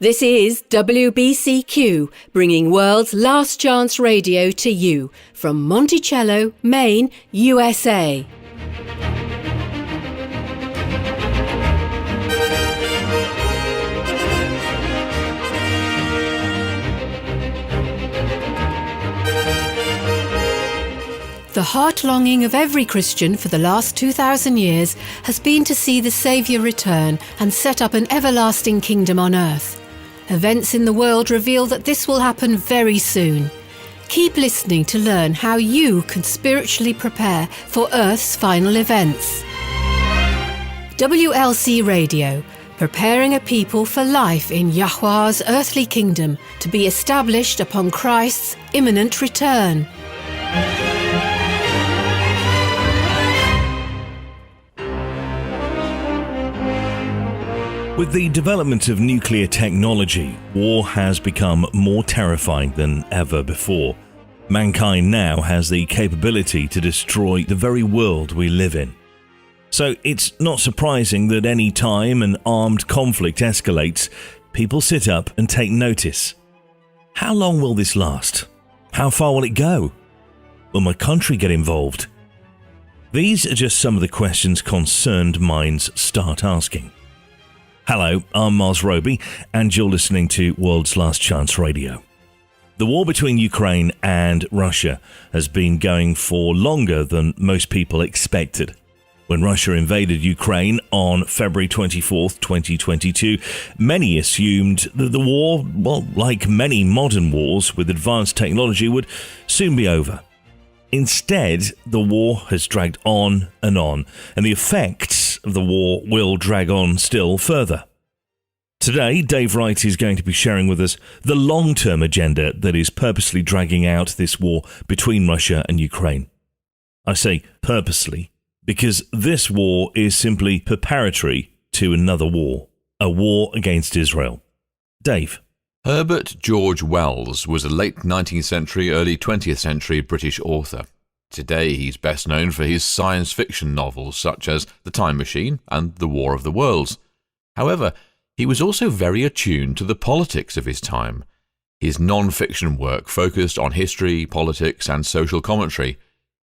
This is WBCQ, bringing World's Last Chance Radio to you from Monticello, Maine, USA. The heart-longing of every Christian for the last 2,000 years has been to see the Saviour return and set up an everlasting kingdom on earth. Events in the world reveal that this will happen very soon. Keep listening to learn how you can spiritually prepare for Earth's final events. WLC Radio, preparing a people for life in Yahuwah's earthly kingdom to be established upon Christ's imminent return. With the development of nuclear technology, war has become more terrifying than ever before. Mankind now has the capability to destroy the very world we live in. So it's not surprising that any time an armed conflict escalates, people sit up and take notice. How long will this last? How far will it go? Will my country get involved? These are just some of the questions concerned minds start asking. Hello, I'm Mars Roby, and you're listening to World's Last Chance Radio. The war between Ukraine and Russia has been going for longer than most people expected. When Russia invaded Ukraine on February 24th, 2022, many assumed that the war, well, like many modern wars with advanced technology, would soon be over. Instead, the war has dragged on, and the effects of the war will drag on still further. Today, Dave Wright is going to be sharing with us the long-term agenda that is purposely dragging out this war between Russia and Ukraine. I say purposely because this war is simply preparatory to another war, a war against Israel. Dave. Herbert George Wells was a late 19th century, early 20th century British author. Today he's best known for his science fiction novels such as The Time Machine and The War of the Worlds. However, he was also very attuned to the politics of his time. His non-fiction work focused on history, politics and social commentary.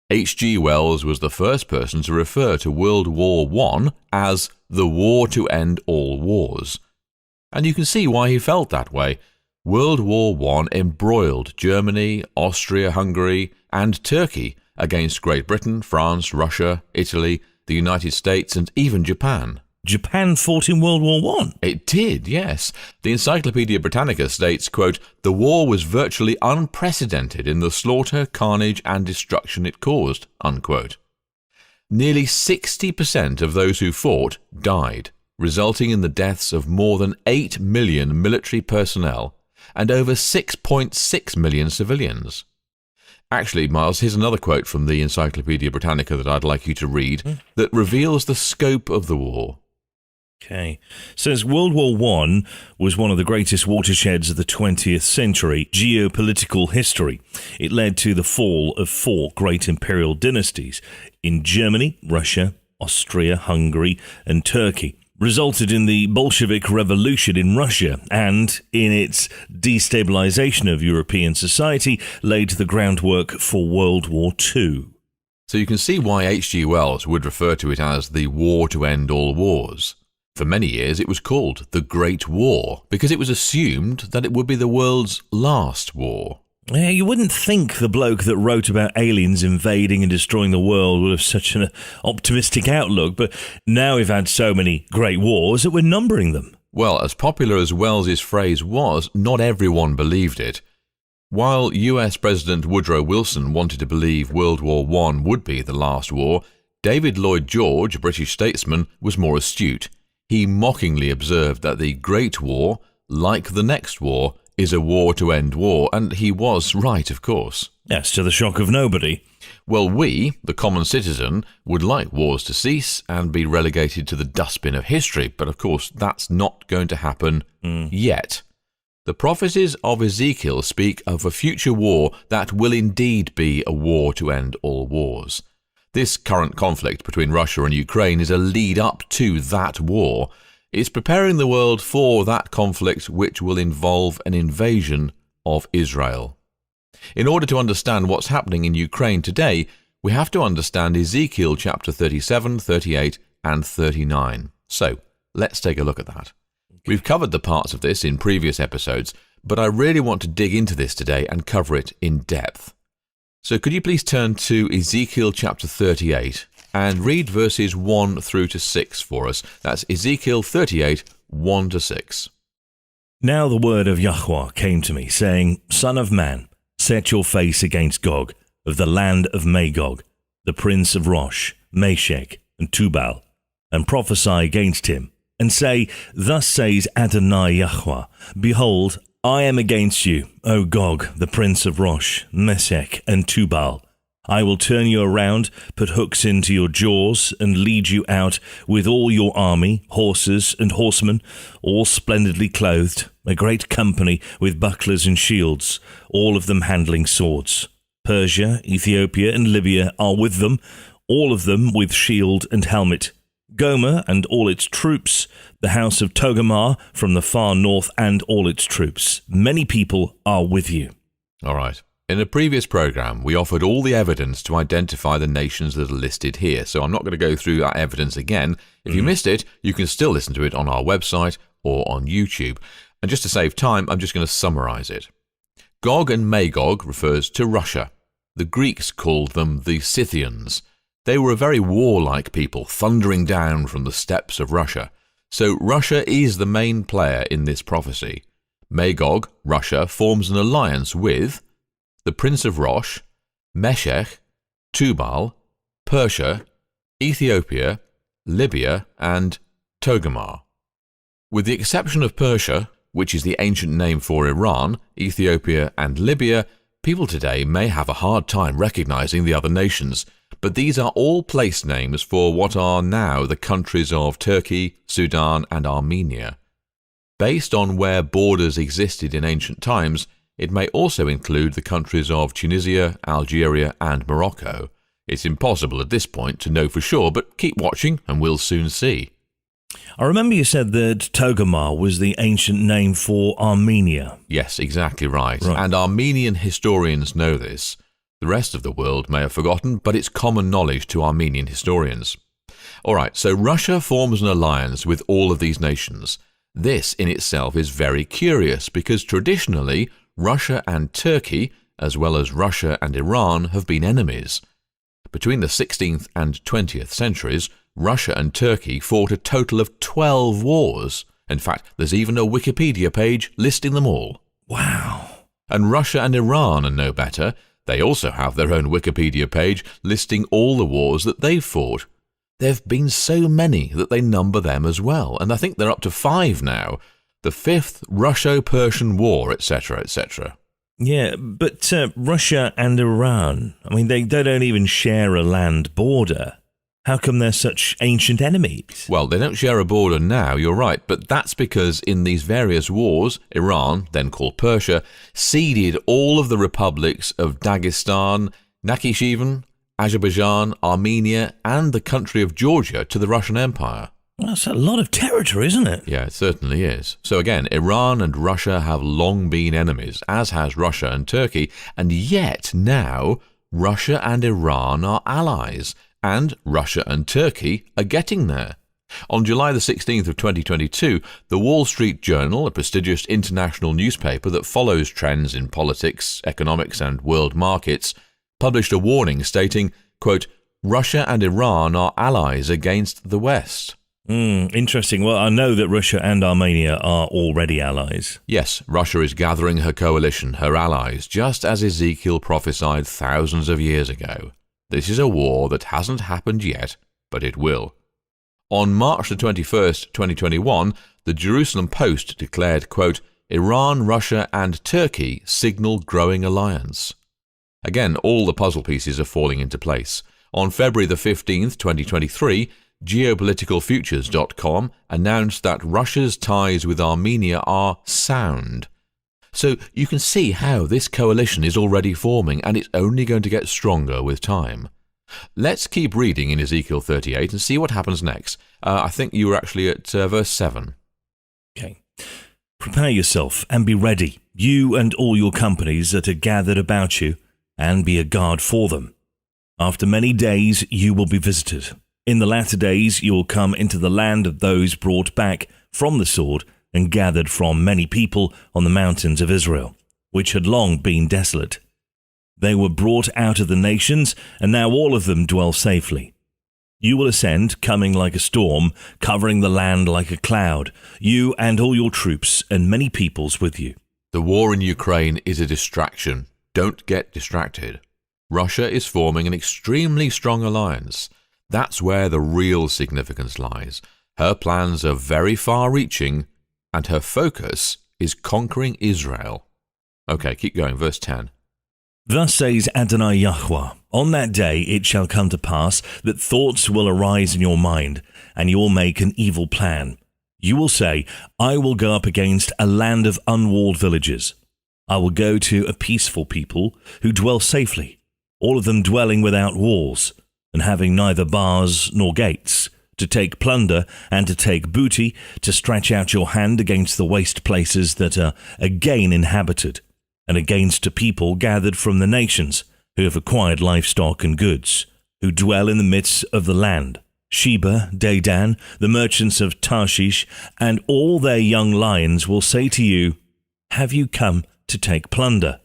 H.G. Wells was the first person to refer to World War I as the war to end all wars. And you can see why he felt that way. World War I embroiled Germany, Austria-Hungary and Turkey against Great Britain, France, Russia, Italy, the United States and even Japan. Japan fought in World War I? It did, yes. The Encyclopedia Britannica states, quote, "The war was virtually unprecedented in the slaughter, carnage and destruction it caused," unquote. Nearly 60% of those who fought died, resulting in the deaths of more than 8 million military personnel and over 6.6 million civilians. Actually, Miles, here's another quote from the Encyclopedia Britannica that I'd like you to read that reveals the scope of the war. Okay. It says World War I was one of the greatest watersheds of the 20th century geopolitical history. It led to the fall of 4 great imperial dynasties in Germany, Russia, Austria, Hungary, and Turkey. Resulted in the Bolshevik Revolution in Russia and, in its destabilization of European society, laid the groundwork for World War II. So you can see why H.G. Wells would refer to it as the war to end all wars. For many years it was called the Great War because it was assumed that it would be the world's last war. Yeah, you wouldn't think the bloke that wrote about aliens invading and destroying the world would have such an optimistic outlook, but now we've had so many great wars that we're numbering them. Well, as popular as Wells's phrase was, not everyone believed it. While US President Woodrow Wilson wanted to believe World War I would be the last war, David Lloyd George, a British statesman, was more astute. He mockingly observed that the Great War, like the next war, is a war to end war, and he was right, of course. Yes, to the shock of nobody. Well, we, the common citizen, would like wars to cease and be relegated to the dustbin of history, but of course that's not going to happen yet. The prophecies of Ezekiel speak of a future war that will indeed be a war to end all wars. This current conflict between Russia and Ukraine is a lead up to that war. It's preparing the world for that conflict which will involve an invasion of Israel. In order to understand what's happening in Ukraine today, we have to understand Ezekiel chapter 37, 38, and 39. So, let's take a look at that. We've covered the parts of this in previous episodes, but I really want to dig into this today and cover it in depth. So could you please turn to Ezekiel chapter 38 and read verses 1 through to 6 for us. That's Ezekiel 38, 1 to 6. Now the word of Yahuwah came to me, saying, Son of man, set your face against Gog, of the land of Magog, the prince of Rosh, Meshech, and Tubal, and prophesy against him, and say, Thus says Adonai Yahuwah, Behold, I am against you, O Gog, the prince of Rosh, Meshech, and Tubal. I will turn you around, put hooks into your jaws, and lead you out with all your army, horses and horsemen, all splendidly clothed, a great company with bucklers and shields, all of them handling swords. Persia, Ethiopia, and Libya are with them, all of them with shield and helmet. Gomer and all its troops, the house of Togarmah from the far north and all its troops. Many people are with you. All right. In a previous program, we offered all the evidence to identify the nations that are listed here, so I'm not going to go through that evidence again. If you missed it, you can still listen to it on our website or on YouTube. And just to save time, I'm just going to summarize it. Gog and Magog refers to Russia. The Greeks called them the Scythians. They were a very warlike people, thundering down from the steppes of Russia. So Russia is the main player in this prophecy. Magog, Russia, forms an alliance with the prince of Rosh, Meshech, Tubal, Persia, Ethiopia, Libya, and Togarmah. With the exception of Persia, which is the ancient name for Iran, Ethiopia, and Libya, people today may have a hard time recognizing the other nations, but these are all place names for what are now the countries of Turkey, Sudan, and Armenia. Based on where borders existed in ancient times, it may also include the countries of Tunisia, Algeria, and Morocco. It's impossible at this point to know for sure, but keep watching and we'll soon see. I remember you said that Togarmah was the ancient name for Armenia. Yes, exactly right. And Armenian historians know this. The rest of the world may have forgotten, but it's common knowledge to Armenian historians. All right, so Russia forms an alliance with all of these nations. This in itself is very curious because traditionally, Russia and Turkey, as well as Russia and Iran, have been enemies. Between the 16th and 20th centuries, Russia and Turkey fought a total of 12 wars. In fact, there's even a Wikipedia page listing them all. Wow. And Russia and Iran are no better. They also have their own Wikipedia page listing all the wars that they've fought. There have been so many that they number them as well, and I think they're up to 5 now. The 5th Russo-Persian War, etc., etc. Yeah, but Russia and Iran, I mean, they don't even share a land border. How come they're such ancient enemies? Well, they don't share a border now, you're right, but that's because in these various wars, Iran, then called Persia, ceded all of the republics of Dagestan, Nakhchivan, Azerbaijan, Armenia, and the country of Georgia to the Russian Empire. Well, that's a lot of territory, isn't it? Yeah, it certainly is. So again, Iran and Russia have long been enemies, as has Russia and Turkey, and yet now Russia and Iran are allies, and Russia and Turkey are getting there. On July the 16th of 2022, the Wall Street Journal, a prestigious international newspaper that follows trends in politics, economics, and world markets, published a warning stating, quote, Russia and Iran are allies against the West. Interesting. Well, I know that Russia and Armenia are already allies. Yes, Russia is gathering her coalition, her allies, just as Ezekiel prophesied thousands of years ago. This is a war that hasn't happened yet, but it will. On March the 21st, 2021, the Jerusalem Post declared, quote, Iran, Russia, and Turkey signal growing alliance. Again, all the puzzle pieces are falling into place. On February the 15th, 2023, geopoliticalfutures.com announced that Russia's ties with Armenia are sound. So you can see how this coalition is already forming, and it's only going to get stronger with time. Let's keep reading in Ezekiel 38 and see what happens next. I think you were actually at verse 7. Okay. Prepare yourself and be ready, you and all your companies that are gathered about you, and be a guard for them. After many days you will be visited. In the latter days you will come into the land of those brought back from the sword and gathered from many people on the mountains of Israel, which had long been desolate. They were brought out of the nations, and now all of them dwell safely. You will ascend, coming like a storm, covering the land like a cloud, you and all your troops, and many peoples with you. The war in Ukraine is a distraction. Don't get distracted. Russia is forming an extremely strong alliance. That's where the real significance lies. Her plans are very far-reaching, and her focus is conquering Israel. Okay, keep going, verse 10. Thus says Adonai Yahuwah, on that day it shall come to pass that thoughts will arise in your mind, and you will make an evil plan. You will say, I will go up against a land of unwalled villages. I will go to a peaceful people who dwell safely, all of them dwelling without walls, and having neither bars nor gates, to take plunder and to take booty, to stretch out your hand against the waste places that are again inhabited, and against a people gathered from the nations, who have acquired livestock and goods, who dwell in the midst of the land, Sheba, Dedan, the merchants of Tarshish, and all their young lions will say to you, have you come to take plunder?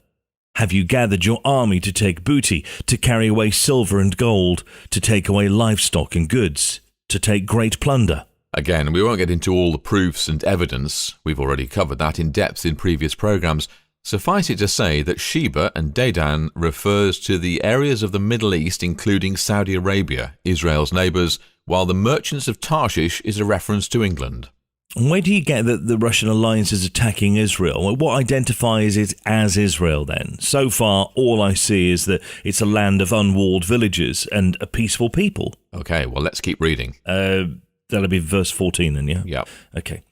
Have you gathered your army to take booty, to carry away silver and gold, to take away livestock and goods, to take great plunder? Again, we won't get into all the proofs and evidence. We've already covered that in depth in previous programs. Suffice it to say that Sheba and Dedan refers to the areas of the Middle East, including Saudi Arabia, Israel's neighbours, while the merchants of Tarshish is a reference to England. And where do you get that the Russian alliance is attacking Israel? What identifies it as Israel then? So far, all I see is that it's a land of unwalled villages and a peaceful people. Okay, well, let's keep reading. That'll be verse 14 then, yeah? Yeah. Okay.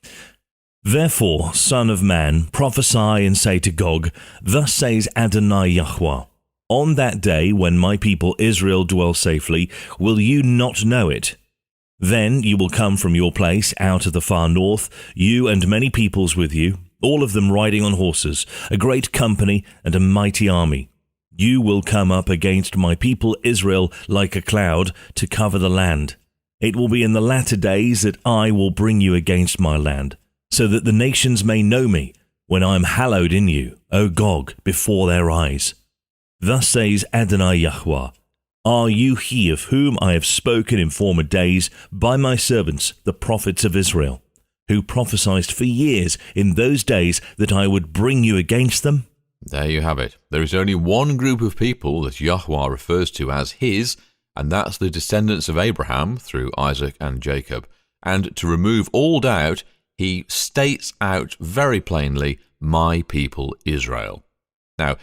Therefore, son of man, prophesy and say to Gog, thus says Adonai Yahuwah, on that day when my people Israel dwell safely, will you not know it? Then you will come from your place out of the far north, you and many peoples with you, all of them riding on horses, a great company and a mighty army. You will come up against my people Israel like a cloud to cover the land. It will be in the latter days that I will bring you against my land, so that the nations may know me, when I am hallowed in you, O Gog, before their eyes. Thus says Adonai Yahuwah, are you he of whom I have spoken in former days by my servants, the prophets of Israel, who prophesied for years in those days that I would bring you against them? There you have it. There is only one group of people that Yahuwah refers to as his, and that's the descendants of Abraham through Isaac and Jacob. And to remove all doubt, he states out very plainly, my people Israel. Now,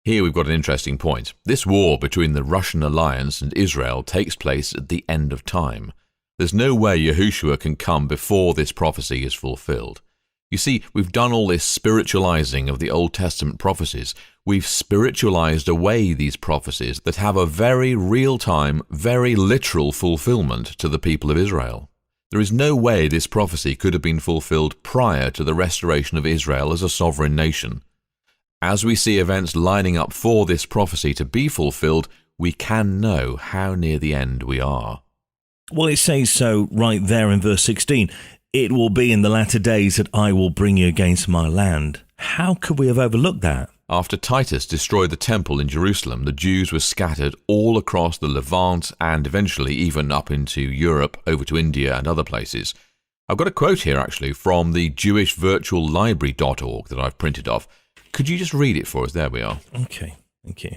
here we've got an interesting point. This war between the Russian alliance and Israel takes place at the end of time. There's no way Yahushua can come before this prophecy is fulfilled. You see, we've done all this spiritualizing of the Old Testament prophecies. We've spiritualized away these prophecies that have a very real-time, very literal fulfillment to the people of Israel. There is no way this prophecy could have been fulfilled prior to the restoration of Israel as a sovereign nation. As we see events lining up for this prophecy to be fulfilled, we can know how near the end we are. Well, it says so right there in verse 16. It will be in the latter days that I will bring you against my land. How could we have overlooked that? After Titus destroyed the temple in Jerusalem, the Jews were scattered all across the Levant and eventually even up into Europe, over to India and other places. I've got a quote here actually from the jewishvirtuallibrary.org that I've printed off. Could you just read it for us? There we are. Okay, thank you.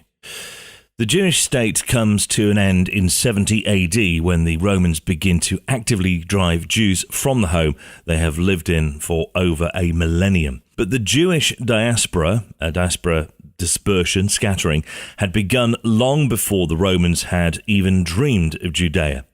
The Jewish state comes to an end in 70 AD when the Romans begin to actively drive Jews from the home they have lived in for over a millennium. But the Jewish diaspora dispersion, scattering, had begun long before the Romans had even dreamed of Judea.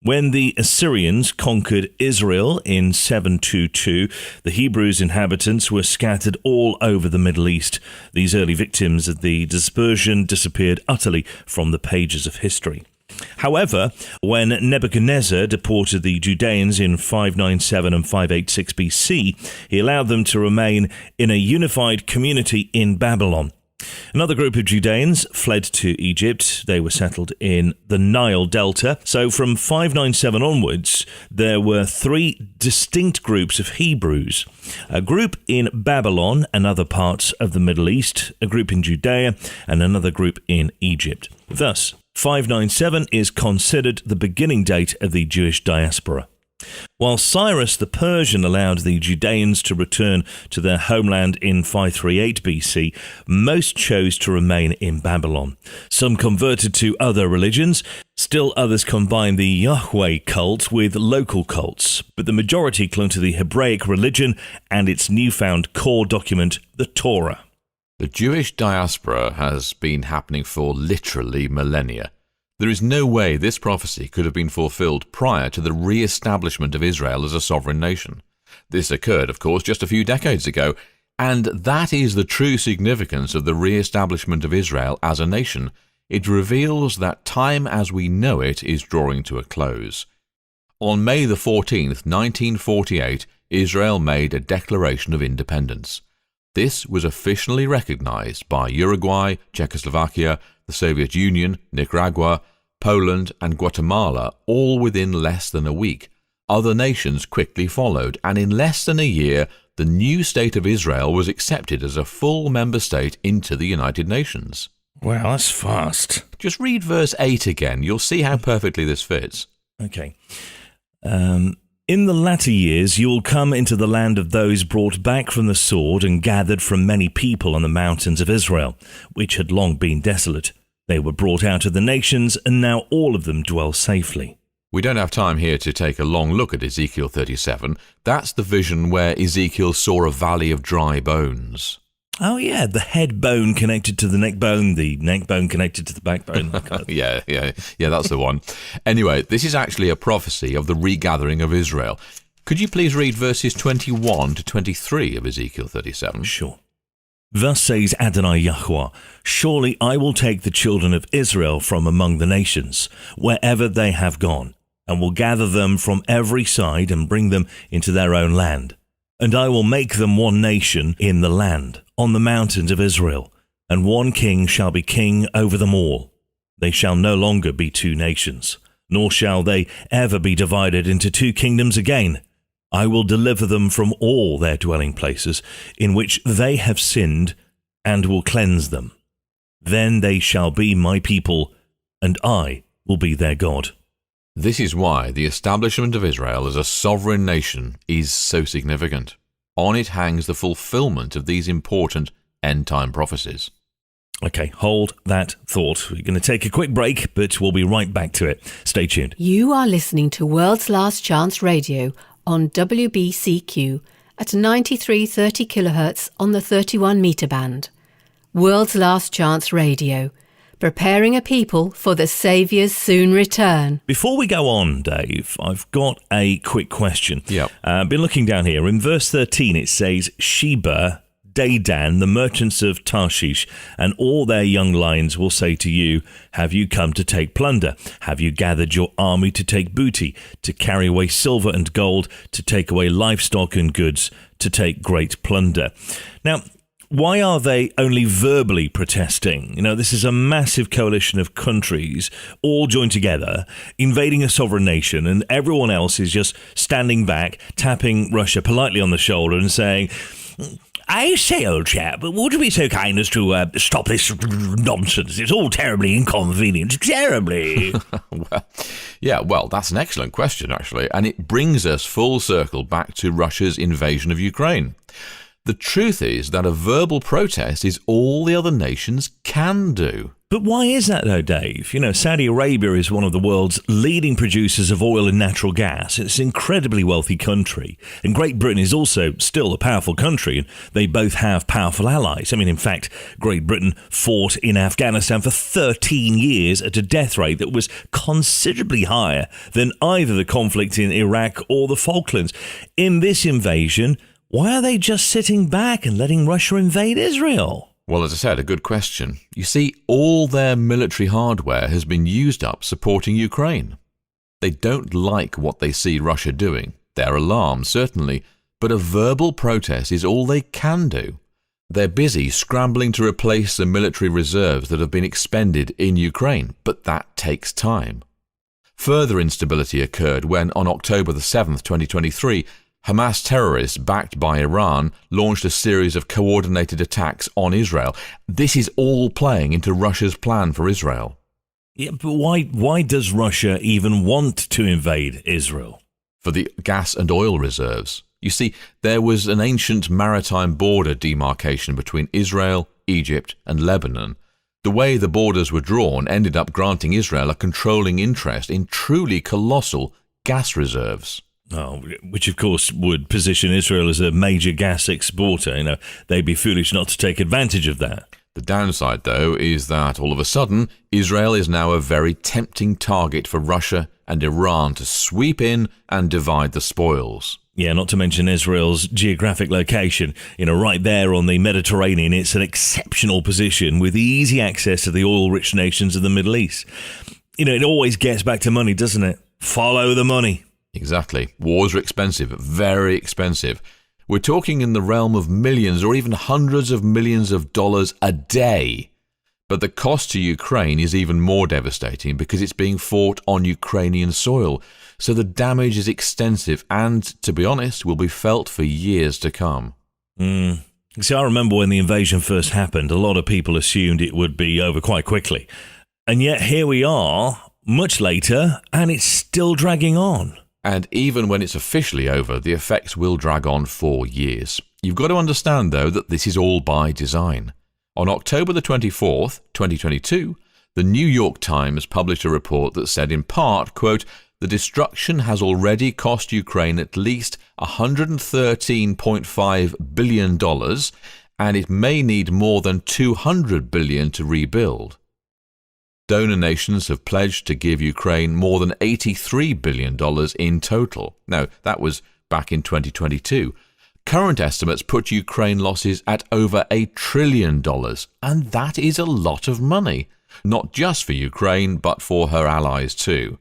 When the Assyrians conquered Israel in 722, the Hebrews inhabitants were scattered all over the Middle East. These early victims of the dispersion disappeared utterly from the pages of history. However, when Nebuchadnezzar deported the Judeans in 597 and 586 BC, he allowed them to remain in a unified community in Babylon. Another group of Judeans fled to Egypt. They were settled in the Nile Delta. So from 597 onwards, there were three distinct groups of Hebrews. A group in Babylon and other parts of the Middle East, a group in Judea, and another group in Egypt. Thus, 597 is considered the beginning date of the Jewish diaspora. While Cyrus the Persian allowed the Judeans to return to their homeland in 538 BC, most chose to remain in Babylon. Some converted to other religions, still others combined the Yahweh cult with local cults, but the majority clung to the Hebraic religion and its newfound core document, the Torah. The Jewish diaspora has been happening for literally millennia. There is no way this prophecy could have been fulfilled prior to the re-establishment of Israel as a sovereign nation. This occurred, of course, just a few decades ago, and that is the true significance of the re-establishment of Israel as a nation. It reveals that time as we know it is drawing to a close. On May the 14th, 1948, Israel made a declaration of independence. This was officially recognized by Uruguay, Czechoslovakia, the Soviet Union, Nicaragua, Poland, and Guatemala, all within less than a week. Other nations quickly followed, and in less than a year, the new state of Israel was accepted as a full member state into the United Nations. Wow, that's fast. Just read verse 8 again. You'll see how perfectly this fits. Okay. In the latter years you will come into the land of those brought back from the sword and gathered from many people on the mountains of Israel, which had long been desolate. They were brought out of the nations, and now all of them dwell safely. We don't have time here to take a long look at Ezekiel 37. That's the vision where Ezekiel saw a valley of dry bones. Oh yeah, the head bone connected to the neck bone connected to the backbone. Yeah, that's the one. Anyway, this is actually a prophecy of the regathering of Israel. Could you please read verses 21 to 23 of Ezekiel 37? Sure. Thus says Adonai Yahuwah, surely I will take the children of Israel from among the nations, wherever they have gone, and will gather them from every side and bring them into their own land. And I will make them one nation in the land, on the mountains of Israel, and one king shall be king over them all. They shall no longer be two nations, nor shall they ever be divided into two kingdoms again. I will deliver them from all their dwelling places, in which they have sinned, and will cleanse them. Then they shall be my people, and I will be their God. This is why the establishment of Israel as a sovereign nation is so significant. On it hangs the fulfillment of these important end-time prophecies. Okay, hold that thought. We're going to take a quick break, but we'll be right back to it. Stay tuned. You are listening to World's Last Chance Radio on WBCQ at 9330 kHz on the 31 metre band. World's Last Chance Radio, preparing a people for the Saviour's soon return. Before we go on, Dave, I've got a quick question. Yep. Been looking down here. In verse 13, it says, Sheba, Dedan, the merchants of Tarshish, and all their young lions will say to you, have you come to take plunder? Have you gathered your army to take booty, to carry away silver and gold, to take away livestock and goods, to take great plunder? Now, why are they only verbally protesting? You know, this is a massive coalition of countries all joined together, invading a sovereign nation, and everyone else is just standing back, tapping Russia politely on the shoulder and saying, I say, old chap, would you be so kind as to stop this nonsense? It's all terribly inconvenient. Terribly. Well, that's an excellent question, actually, and it brings us full circle back to Russia's invasion of Ukraine. The truth is that a verbal protest is all the other nations can do. But why is that, though, Dave? You know, Saudi Arabia is one of the world's leading producers of oil and natural gas. It's an incredibly wealthy country. And Great Britain is also still a powerful country, and they both have powerful allies. I mean, in fact, Great Britain fought in Afghanistan for 13 years at a death rate that was considerably higher than either the conflict in Iraq or the Falklands. In this invasion, why are they just sitting back and letting Russia invade Israel? Well, as I said, a good question. You see, all their military hardware has been used up supporting Ukraine. They don't like what they see Russia doing. They're alarmed, certainly, but a verbal protest is all they can do. They're busy scrambling to replace the military reserves that have been expended in Ukraine, but that takes time. Further instability occurred when, on October the 7th, 2023, Hamas terrorists backed by Iran launched a series of coordinated attacks on Israel. This is all playing into Russia's plan for Israel. Yeah, but why does Russia even want to invade Israel? For the gas and oil reserves. You see, there was an ancient maritime border demarcation between Israel, Egypt, and Lebanon. The way the borders were drawn ended up granting Israel a controlling interest in truly colossal gas reserves. Oh, which of course would position Israel as a major gas exporter. They'd be foolish not to take advantage of that. The downside, though, is that all of a sudden, Israel is now a very tempting target for Russia and Iran to sweep in and divide the spoils. Yeah, not to mention Israel's geographic location. Right there on the Mediterranean, it's an exceptional position with easy access to the oil-rich nations of the Middle East. It always gets back to money, doesn't it? Follow the money. Exactly. Wars are expensive, very expensive. We're talking in the realm of millions or even hundreds of millions of dollars a day. But the cost to Ukraine is even more devastating because it's being fought on Ukrainian soil. So the damage is extensive and, to be honest, will be felt for years to come. See, I remember when the invasion first happened, a lot of people assumed it would be over quite quickly. And yet here we are, much later, and it's still dragging on. And even when it's officially over, the effects will drag on for years. You've got to understand, though, that this is all by design. On October the 24th, 2022, the New York Times published a report that said in part, quote, "The destruction has already cost Ukraine at least $113.5 billion, and it may need more than $200 billion to rebuild." Donor nations have pledged to give Ukraine more than $83 billion in total. Now, that was back in 2022. Current estimates put Ukraine losses at over $1 trillion, and that is a lot of money, not just for Ukraine, but for her allies too.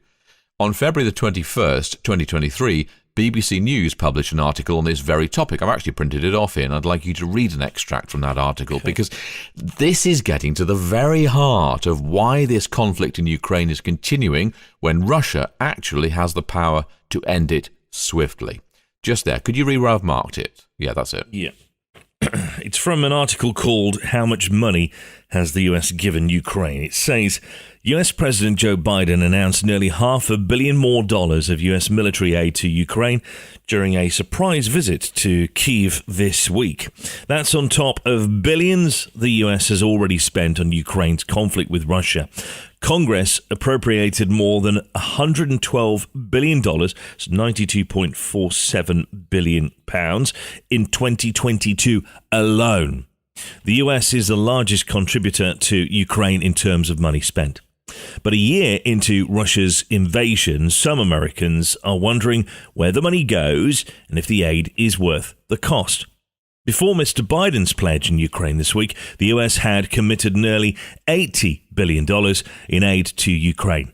On February the 21st, 2023, BBC News published an article on this very topic. I've actually printed it off here, and I'd like you to read an extract from that article, because this is getting to the very heart of why this conflict in Ukraine is continuing when Russia actually has the power to end it swiftly. Just there. Could you read where I've marked it? Yeah, that's it. Yeah. It's from an article called "How Much Money Has the US Given Ukraine?" It says, US President Joe Biden announced nearly $500 million more of US military aid to Ukraine during a surprise visit to Kyiv this week. That's on top of billions the US has already spent on Ukraine's conflict with Russia. Congress appropriated more than $112 billion, so £92.47 billion, in 2022 alone. The US is the largest contributor to Ukraine in terms of money spent. But a year into Russia's invasion, some Americans are wondering where the money goes and if the aid is worth the cost. Before Mr. Biden's pledge in Ukraine this week, the US had committed nearly $80 billion in aid to Ukraine.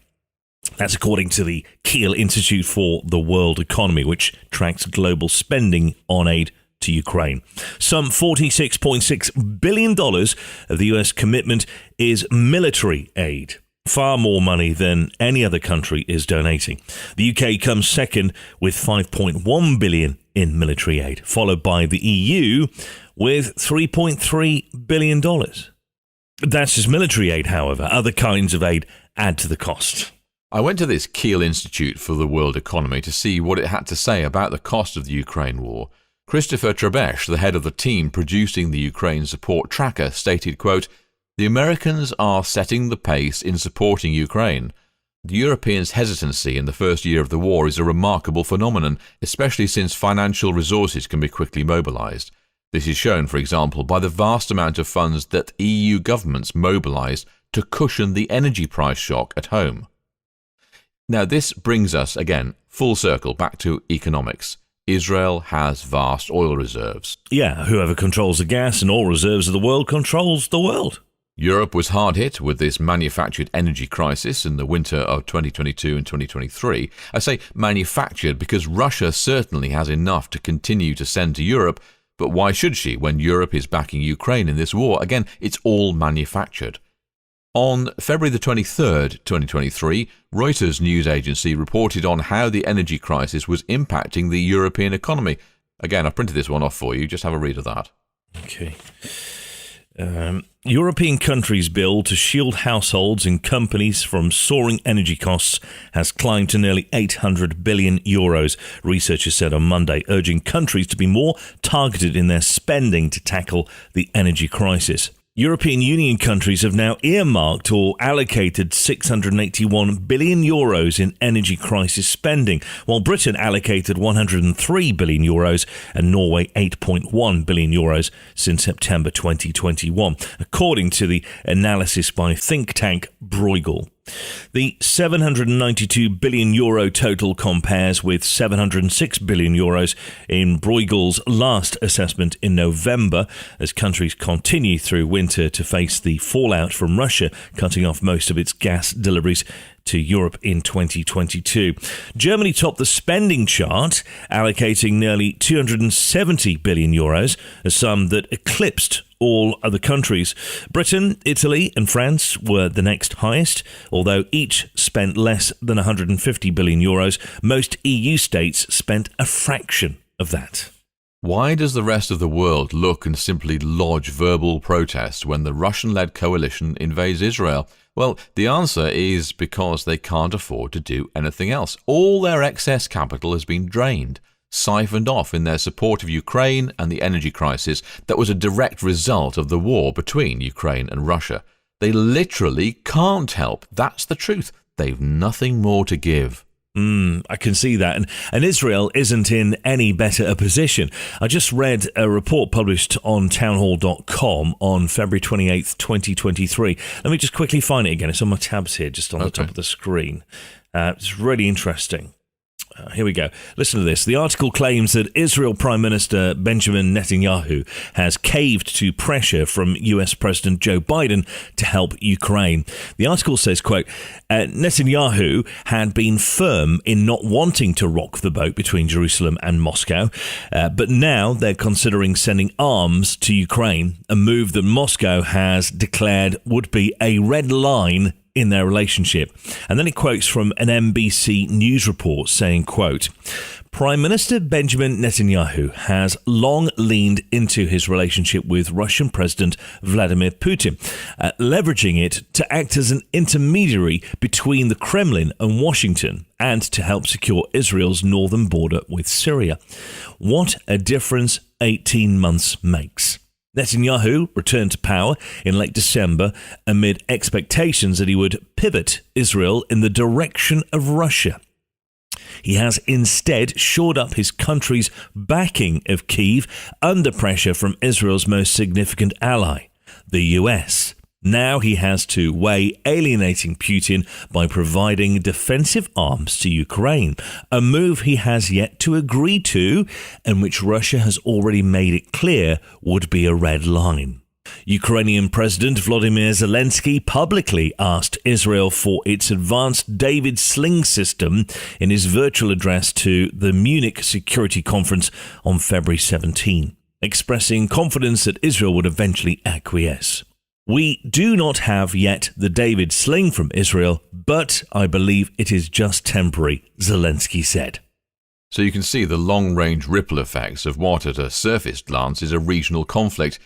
That's according to the Kiel Institute for the World Economy, which tracks global spending on aid to Ukraine. Some $46.6 billion of the US commitment is military aid. Far more money than any other country is donating. The UK comes second with $5.1 billion in military aid, followed by the EU with $3.3 billion. That's just military aid, however. Other kinds of aid add to the cost. I went to this Kiel Institute for the World Economy to see what it had to say about the cost of the Ukraine war. Christopher Trebesh, the head of the team producing the Ukraine support tracker, stated, quote, "The Americans are setting the pace in supporting Ukraine. The Europeans' hesitancy in the first year of the war is a remarkable phenomenon, especially since financial resources can be quickly mobilized. This is shown, for example, by the vast amount of funds that EU governments mobilized to cushion the energy price shock at home." Now, this brings us, again, full circle back to economics. Israel has vast oil reserves. Yeah, whoever controls the gas and oil reserves of the world controls the world. Europe was hard hit with this manufactured energy crisis in the winter of 2022 and 2023. I say manufactured because Russia certainly has enough to continue to send to Europe, but why should she when Europe is backing Ukraine in this war? Again, it's all manufactured. On February the 23rd, 2023, Reuters news agency reported on how the energy crisis was impacting the European economy. Again, I printed this one off for you. Just have a read of that. Okay. European countries' bill to shield households and companies from soaring energy costs has climbed to nearly 800 billion euros, researchers said on Monday, urging countries to be more targeted in their spending to tackle the energy crisis. European Union countries have now earmarked or allocated 681 billion euros in energy crisis spending, while Britain allocated 103 billion euros and Norway 8.1 billion euros since September 2021, according to the analysis by think tank Bruegel. The 792 billion euro total compares with 706 billion euros in Bruegel's last assessment in November, as countries continue through winter to face the fallout from Russia cutting off most of its gas deliveries to Europe in 2022. Germany topped the spending chart, allocating nearly 270 billion euros, a sum that eclipsed all other countries. Britain, Italy and France were the next highest, although each spent less than 150 billion euros. Most EU states spent a fraction of that. Why does the rest of the world look and simply lodge verbal protest when the Russian-led coalition invades Israel? Well, the answer is because they can't afford to do anything else. All their excess capital has been drained, siphoned off in their support of Ukraine and the energy crisis that was a direct result of the war between Ukraine and Russia. They literally can't help. That's the truth. They've nothing more to give. I can see that. And Israel isn't in any better a position. I just read a report published on townhall.com on February 28th, 2023. Let me just quickly find it again. It's on my tabs here, just on the top of the screen. It's really interesting. Here we go. Listen to this. The article claims that Israel Prime Minister Benjamin Netanyahu has caved to pressure from US President Joe Biden to help Ukraine. The article says, quote, Netanyahu had been firm in not wanting to rock the boat between Jerusalem and Moscow, but now they're considering sending arms to Ukraine, a move that Moscow has declared would be a red line in their relationship. And then it quotes from an NBC News report saying, quote, Prime Minister Benjamin Netanyahu has long leaned into his relationship with Russian President Vladimir Putin, leveraging it to act as an intermediary between the Kremlin and Washington and to help secure Israel's northern border with Syria. What a difference 18 months makes. Netanyahu returned to power in late December amid expectations that he would pivot Israel in the direction of Russia. He has instead shored up his country's backing of Kyiv under pressure from Israel's most significant ally, the US. Now he has to weigh alienating Putin by providing defensive arms to Ukraine, a move he has yet to agree to and which Russia has already made it clear would be a red line. Ukrainian President Volodymyr Zelensky publicly asked Israel for its advanced David Sling system in his virtual address to the Munich Security Conference on February 17, expressing confidence that Israel would eventually acquiesce. We do not have yet the David Sling from Israel, but I believe it is just temporary, Zelensky said. So you can see the long-range ripple effects of what at a surface glance is a regional conflict.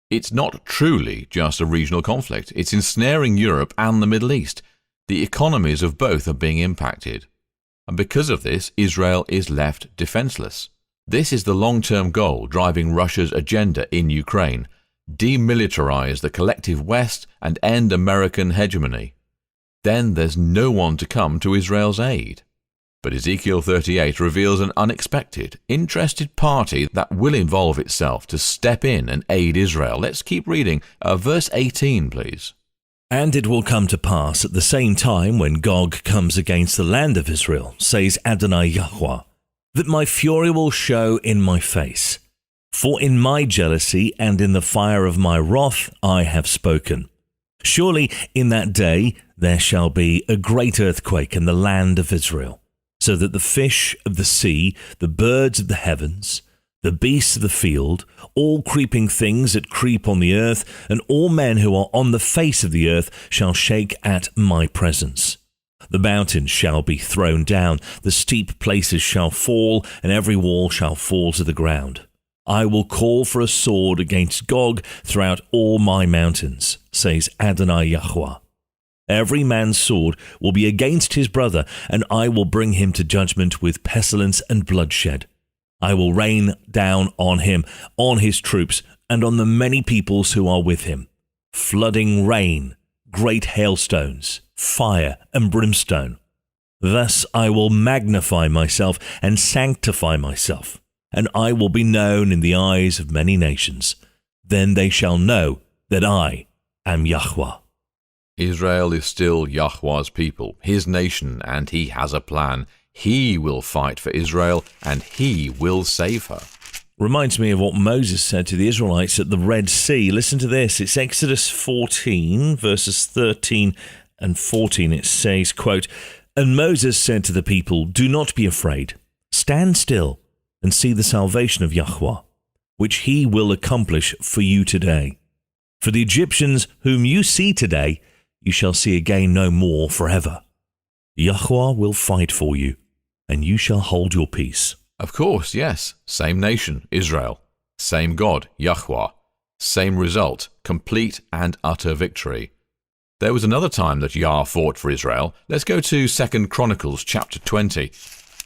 It's not truly just a regional conflict. It's ensnaring Europe and the Middle East. The economies of both are being impacted. And because of this, Israel is left defenseless. This is the long-term goal driving Russia's agenda in Ukraine. Demilitarize the collective West and end American hegemony. Then there's no one to come to Israel's aid. But Ezekiel 38 reveals an unexpected, interested party that will involve itself to step in and aid Israel. Let's keep reading. Verse 18, please. And it will come to pass at the same time when Gog comes against the land of Israel, says Adonai Yahweh, that my fury will show in my face. For in my jealousy and in the fire of my wrath I have spoken. Surely in that day there shall be a great earthquake in the land of Israel, so that the fish of the sea, the birds of the heavens, the beasts of the field, all creeping things that creep on the earth, and all men who are on the face of the earth shall shake at my presence. The mountains shall be thrown down, the steep places shall fall, and every wall shall fall to the ground. I will call for a sword against Gog throughout all my mountains, says Adonai Yahuwah. Every man's sword will be against his brother, and I will bring him to judgment with pestilence and bloodshed. I will rain down on him, on his troops, and on the many peoples who are with him, flooding rain, great hailstones, fire, and brimstone. Thus I will magnify myself and sanctify myself, and I will be known in the eyes of many nations. Then they shall know that I am Yahuwah. Israel is still Yahuwah's people, his nation, and he has a plan. He will fight for Israel, and he will save her. Reminds me of what Moses said to the Israelites at the Red Sea. Listen to this. It's Exodus 14, verses 13 and 14. It says, quote, "And Moses said to the people, 'Do not be afraid. Stand still and see the salvation of Yahuwah, which he will accomplish for you today. For the Egyptians whom you see today, you shall see again no more forever. Yahuwah will fight for you, and you shall hold your peace.'" Of course, yes. Same nation, Israel. Same God, Yahuwah. Same result, complete and utter victory. There was another time that Yah fought for Israel. Let's go to 2 Chronicles chapter 20.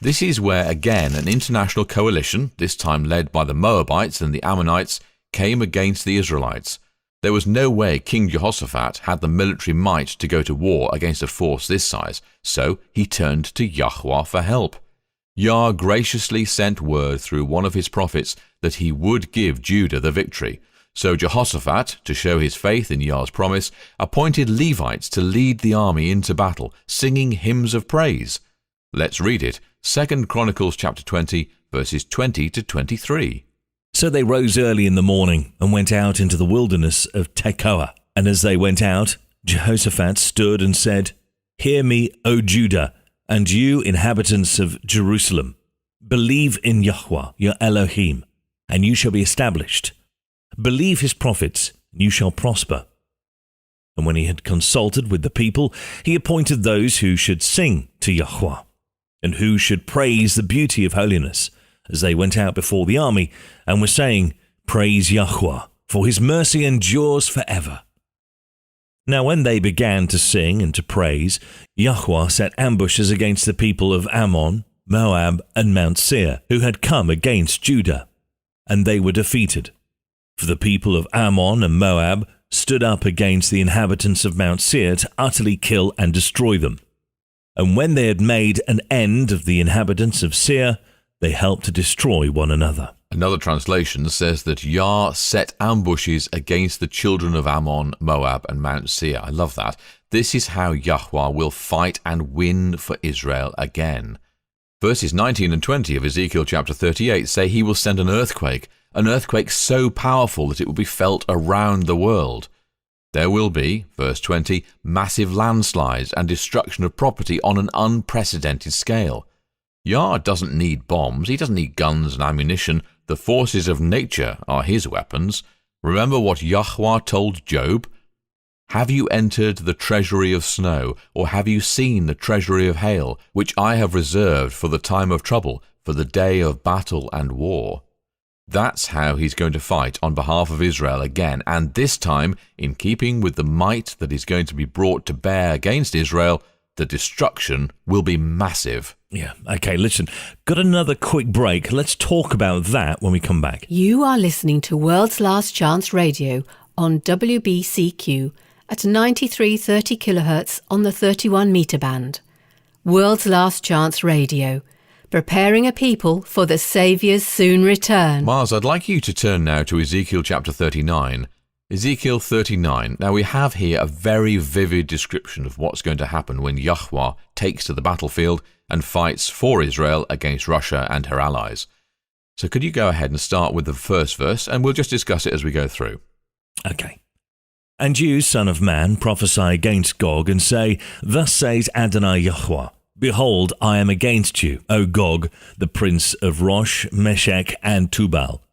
This is where again an international coalition, this time led by the Moabites and the Ammonites, came against the Israelites. There was no way King Jehoshaphat had the military might to go to war against a force this size, so he turned to Yahuwah for help. Yah graciously sent word through one of his prophets that he would give Judah the victory. So Jehoshaphat, to show his faith in Yah's promise, appointed Levites to lead the army into battle, singing hymns of praise. Let's read it. 2 Chronicles chapter 20, verses 20 to 23. "So they rose early in the morning and went out into the wilderness of Tekoa. And as they went out, Jehoshaphat stood and said, 'Hear me, O Judah, and you inhabitants of Jerusalem. Believe in Yahuwah, your Elohim, and you shall be established. Believe his prophets, and you shall prosper.' And when he had consulted with the people, he appointed those who should sing to Yahuwah, and who should praise the beauty of holiness, as they went out before the army, and were saying, 'Praise Yahuwah, for his mercy endures forever.' Now when they began to sing and to praise, Yahuwah set ambushes against the people of Ammon, Moab, and Mount Seir, who had come against Judah, and they were defeated. For the people of Ammon and Moab stood up against the inhabitants of Mount Seir to utterly kill and destroy them. And when they had made an end of the inhabitants of Seir, they helped to destroy one another." Another translation says that Yah set ambushes against the children of Ammon, Moab, and Mount Seir. I love that. This is how Yahuwah will fight and win for Israel again. Verses 19 and 20 of Ezekiel chapter 38 say he will send an earthquake so powerful that it will be felt around the world. There will be, verse 20, massive landslides and destruction of property on an unprecedented scale. Yah doesn't need bombs, he doesn't need guns and ammunition. The forces of nature are his weapons. Remember what Yahuwah told Job? "Have you entered the treasury of snow, or have you seen the treasury of hail, which I have reserved for the time of trouble, for the day of battle and war?" That's how he's going to fight on behalf of Israel again, and this time, in keeping with the might that is going to be brought to bear against Israel, the destruction will be massive. Yeah, okay, listen, got another quick break. Let's talk about that when we come back. You are listening to World's Last Chance Radio on WBCQ at 9330 kHz on the 31 meter band. World's Last Chance Radio, preparing a people for the Saviour's soon return. Mars, I'd like you to turn now to Ezekiel chapter 39. Ezekiel 39. Now we have here a very vivid description of what's going to happen when Yahuwah takes to the battlefield and fights for Israel against Russia and her allies. So could you go ahead and start with the first verse, and we'll just discuss it as we go through. Okay. And you, son of man, prophesy against Gog, and say, Thus says Adonai Yahuwah, Behold, I am against you, O Gog, the prince of Rosh, Meshech, and Tubal,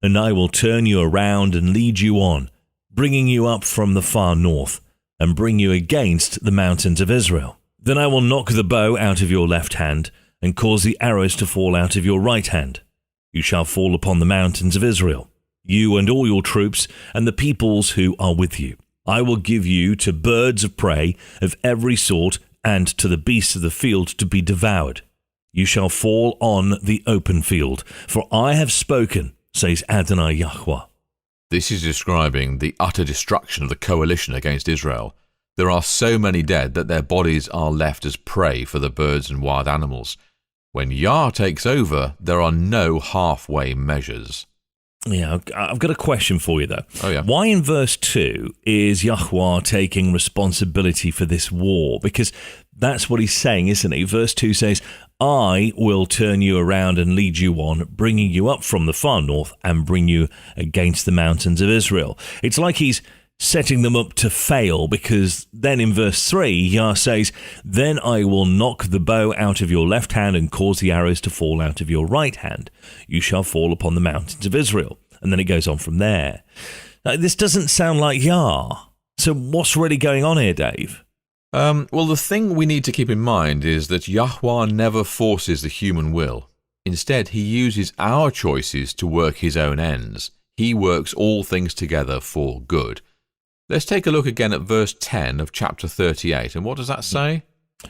and I will turn you around and lead you on, bringing you up from the far north, and bring you against the mountains of Israel. Then I will knock the bow out of your left hand, and cause the arrows to fall out of your right hand. You shall fall upon the mountains of Israel, you and all your troops, and the peoples who are with you. I will give you to birds of prey of every sort, and to the beasts of the field to be devoured. You shall fall on the open field, for I have spoken, says Adonai Yahuwah. This is describing the utter destruction of the coalition against Israel. There are so many dead that their bodies are left as prey for the birds and wild animals. When Yah takes over, there are no halfway measures. Yeah, I've got a question for you, though. Oh, yeah. Why in verse 2 is Yahuwah taking responsibility for this war? Because that's what he's saying, isn't he? Verse 2 says, I will turn you around and lead you on, bringing you up from the far north and bring you against the mountains of Israel. It's like he's setting them up to fail, because then in verse 3, Yah says, Then I will knock the bow out of your left hand and cause the arrows to fall out of your right hand. You shall fall upon the mountains of Israel. And then it goes on from there. Now, this doesn't sound like Yah. So what's really going on here, Dave? Well, the thing we need to keep in mind is that Yahuwah never forces the human will. Instead, he uses our choices to work his own ends. He works all things together for good. Let's take a look again at verse 10 of chapter 38. And what does that say?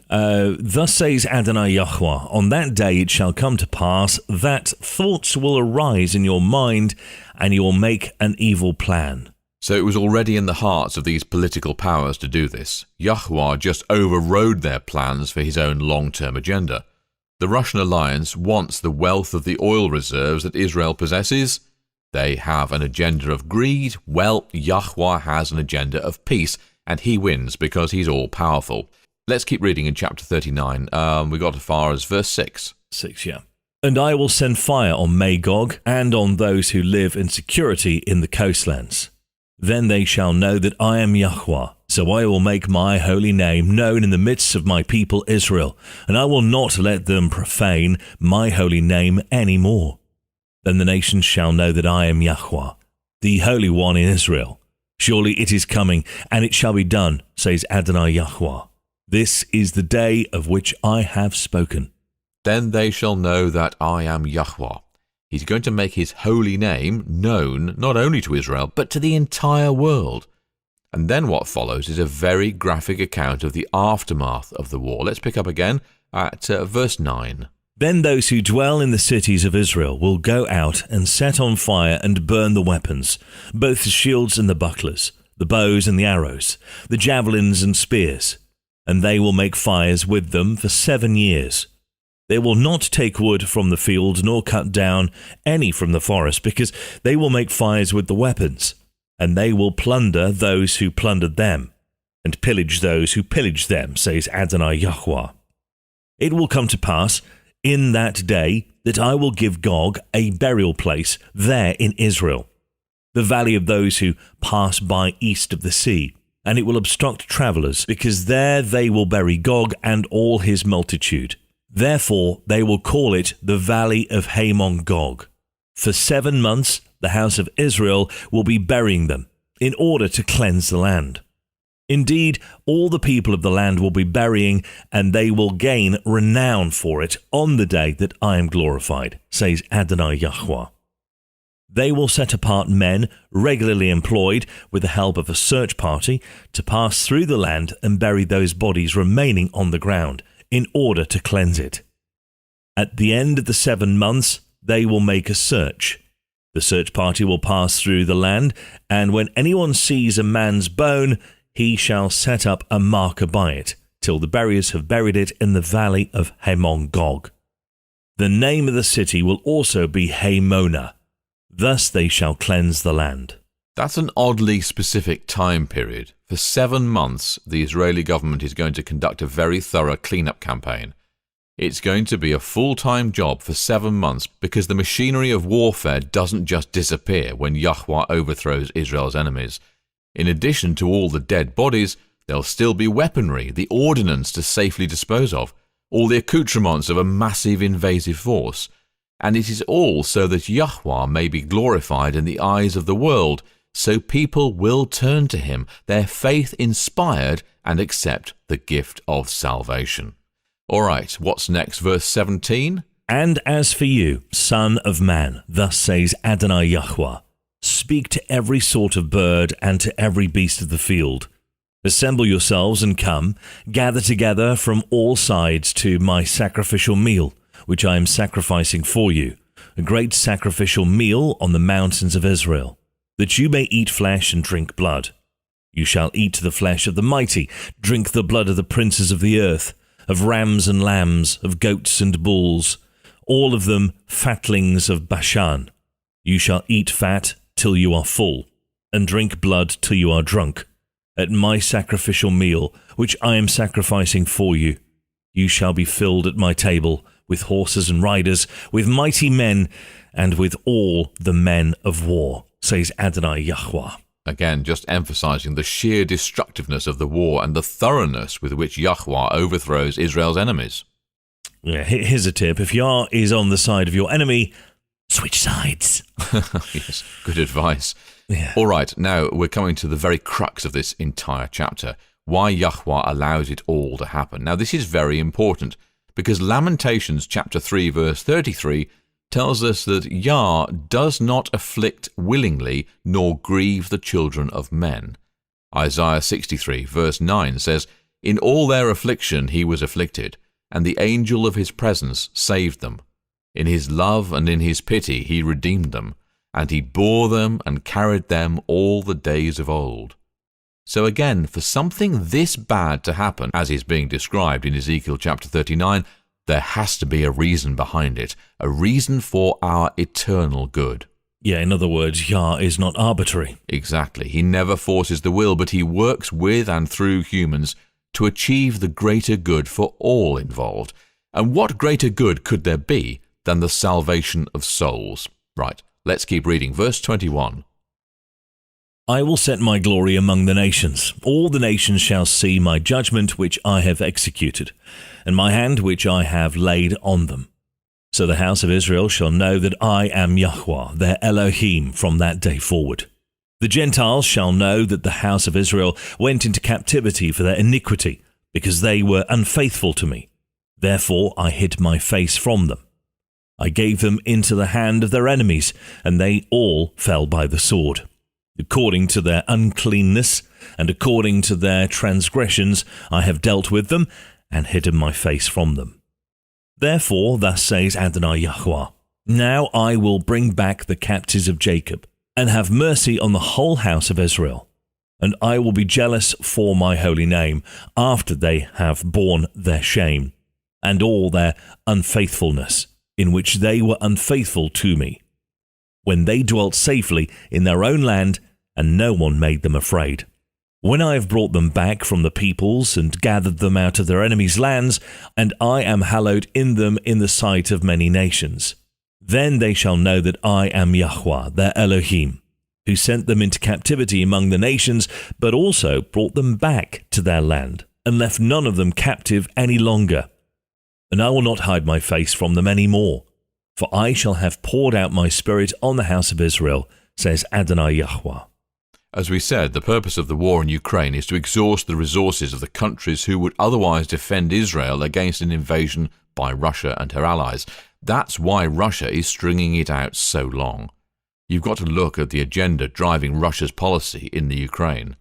Thus says Adonai Yahuwah, On that day it shall come to pass that thoughts will arise in your mind, and you will make an evil plan. So it was already in the hearts of these political powers to do this. Yahuwah just overrode their plans for his own long-term agenda. The Russian alliance wants the wealth of the oil reserves that Israel possesses. They have an agenda of greed. Well, Yahuwah has an agenda of peace, and he wins because he's all-powerful. Let's keep reading in chapter 39. We got as far as verse 6. 6, yeah. And I will send fire on Magog and on those who live in security in the coastlands. Then they shall know that I am Yahuwah. So I will make my holy name known in the midst of my people Israel, and I will not let them profane my holy name any more. Then the nations shall know that I am Yahuwah, the Holy One in Israel. Surely it is coming, and it shall be done, says Adonai Yahuwah. This is the day of which I have spoken. Then they shall know that I am Yahuwah. He's going to make his holy name known not only to Israel, but to the entire world. And then what follows is a very graphic account of the aftermath of the war. Let's pick up again at verse 9. Then those who dwell in the cities of Israel will go out and set on fire and burn the weapons, both the shields and the bucklers, the bows and the arrows, the javelins and spears, and they will make fires with them for 7 years. They will not take wood from the field nor cut down any from the forest, because they will make fires with the weapons, and they will plunder those who plundered them, and pillage those who pillaged them, says Adonai Yahuwah. It will come to pass in that day that I will give Gog a burial place there in Israel, the valley of those who pass by east of the sea, and it will obstruct travellers, because there they will bury Gog and all his multitude. Therefore they will call it the valley of Hamon Gog. For 7 months the house of Israel will be burying them, in order to cleanse the land. Indeed, all the people of the land will be burying, and they will gain renown for it on the day that I am glorified, says Adonai Yahuwah. They will set apart men regularly employed with the help of a search party to pass through the land and bury those bodies remaining on the ground in order to cleanse it. At the end of the 7 months, they will make a search. The search party will pass through the land, and when anyone sees a man's bone, he shall set up a marker by it, till the buriers have buried it in the valley of Hamon Gog. The name of the city will also be Hamonah. Thus they shall cleanse the land. That's an oddly specific time period. For 7 months, the Israeli government is going to conduct a very thorough cleanup campaign. It's going to be a full-time job for 7 months because the machinery of warfare doesn't just disappear when Yahuwah overthrows Israel's enemies. In addition to all the dead bodies, there'll still be weaponry, the ordnance to safely dispose of, all the accoutrements of a massive invasive force. And it is all so that Yahuwah may be glorified in the eyes of the world, so people will turn to him, their faith inspired, and accept the gift of salvation. All right, what's next? Verse 17? And as for you, son of man, thus says Adonai Yahuwah, speak to every sort of bird and to every beast of the field. Assemble yourselves and come, gather together from all sides to my sacrificial meal, which I am sacrificing for you, a great sacrificial meal on the mountains of Israel, that you may eat flesh and drink blood. You shall eat the flesh of the mighty, drink the blood of the princes of the earth, of rams and lambs, of goats and bulls, all of them fatlings of Bashan. You shall eat fat till you are full, and drink blood till you are drunk. At my sacrificial meal, which I am sacrificing for you, you shall be filled at my table with horses and riders, with mighty men, and with all the men of war, says Adonai Yahuwah. Again, just emphasizing the sheer destructiveness of the war and the thoroughness with which Yahuwah overthrows Israel's enemies. Yeah, here's a tip. If Yah is on the side of your enemy, switch sides. Yes, good advice. Yeah. All right, now we're coming to the very crux of this entire chapter, why Yahuwah allows it all to happen. Now, this is very important, because Lamentations chapter 3, verse 33 tells us that Yah does not afflict willingly nor grieve the children of men. Isaiah 63, verse 9 says, In all their affliction he was afflicted, and the angel of his presence saved them. In his love and in his pity he redeemed them, and he bore them and carried them all the days of old. So again, for something this bad to happen, as is being described in Ezekiel chapter 39, there has to be a reason behind it, a reason for our eternal good. Yeah, in other words, Yah is not arbitrary. Exactly. He never forces the will, but he works with and through humans to achieve the greater good for all involved. And what greater good could there be than the salvation of souls? Right, let's keep reading. Verse 21. I will set my glory among the nations. All the nations shall see my judgment which I have executed, and my hand which I have laid on them. So the house of Israel shall know that I am Yahuwah, their Elohim, from that day forward. The Gentiles shall know that the house of Israel went into captivity for their iniquity, because they were unfaithful to me. Therefore I hid my face from them. I gave them into the hand of their enemies, and they all fell by the sword. According to their uncleanness and according to their transgressions I have dealt with them and hidden my face from them. Therefore, thus says Adonai Yahuwah, now I will bring back the captives of Jacob and have mercy on the whole house of Israel. And I will be jealous for my holy name after they have borne their shame and all their unfaithfulness, in which they were unfaithful to me, when they dwelt safely in their own land, and no one made them afraid. When I have brought them back from the peoples, and gathered them out of their enemies' lands, and I am hallowed in them in the sight of many nations, then they shall know that I am Yahuwah, their Elohim, who sent them into captivity among the nations, but also brought them back to their land, and left none of them captive any longer. And I will not hide my face from them any more, for I shall have poured out my spirit on the house of Israel, says Adonai Yahuwah. As we said, the purpose of the war in Ukraine is to exhaust the resources of the countries who would otherwise defend Israel against an invasion by Russia and her allies. That's why Russia is stringing it out so long. You've got to look at the agenda driving Russia's policy in the Ukraine.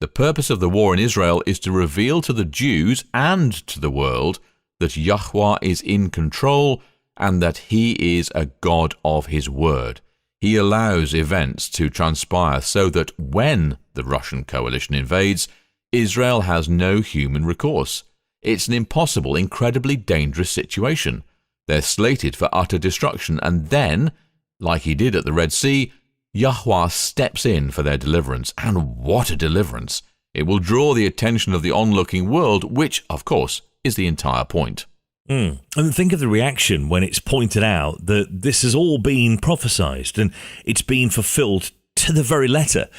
The purpose of the war in Israel is to reveal to the Jews and to the world that Yahuwah is in control and that he is a God of his word. He allows events to transpire so that when the Russian coalition invades, Israel has no human recourse. It's an impossible, incredibly dangerous situation. They're slated for utter destruction, and then, like he did at the Red Sea, Yahuwah steps in for their deliverance, and what a deliverance! It will draw the attention of the onlooking world, which, of course, is the entire point. And think of the reaction when it's pointed out that this has all been prophesied and it's been fulfilled to the very letter.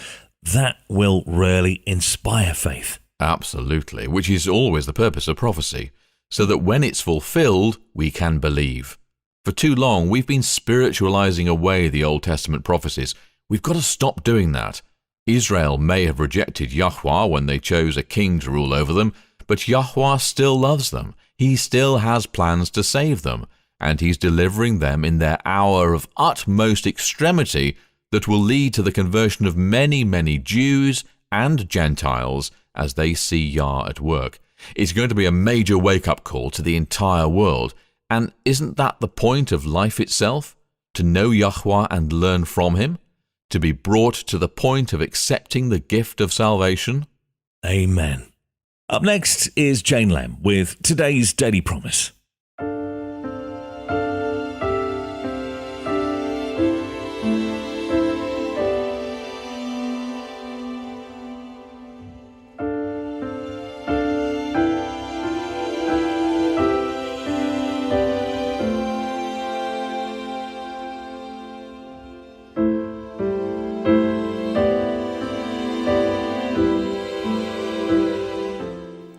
That will really inspire faith. Absolutely, which is always the purpose of prophecy, so that when it's fulfilled, we can believe. For too long, we've been spiritualizing away the Old Testament prophecies. We've got to stop doing that. Israel may have rejected Yahuwah when they chose a king to rule over them, but Yahuwah still loves them. He still has plans to save them, and he's delivering them in their hour of utmost extremity that will lead to the conversion of many, many Jews and Gentiles as they see Yah at work. It's going to be a major wake-up call to the entire world. And isn't that the point of life itself? To know Yahuwah and learn from him? To be brought to the point of accepting the gift of salvation? Amen. Up next is Jane Lamb with today's Daily Promise.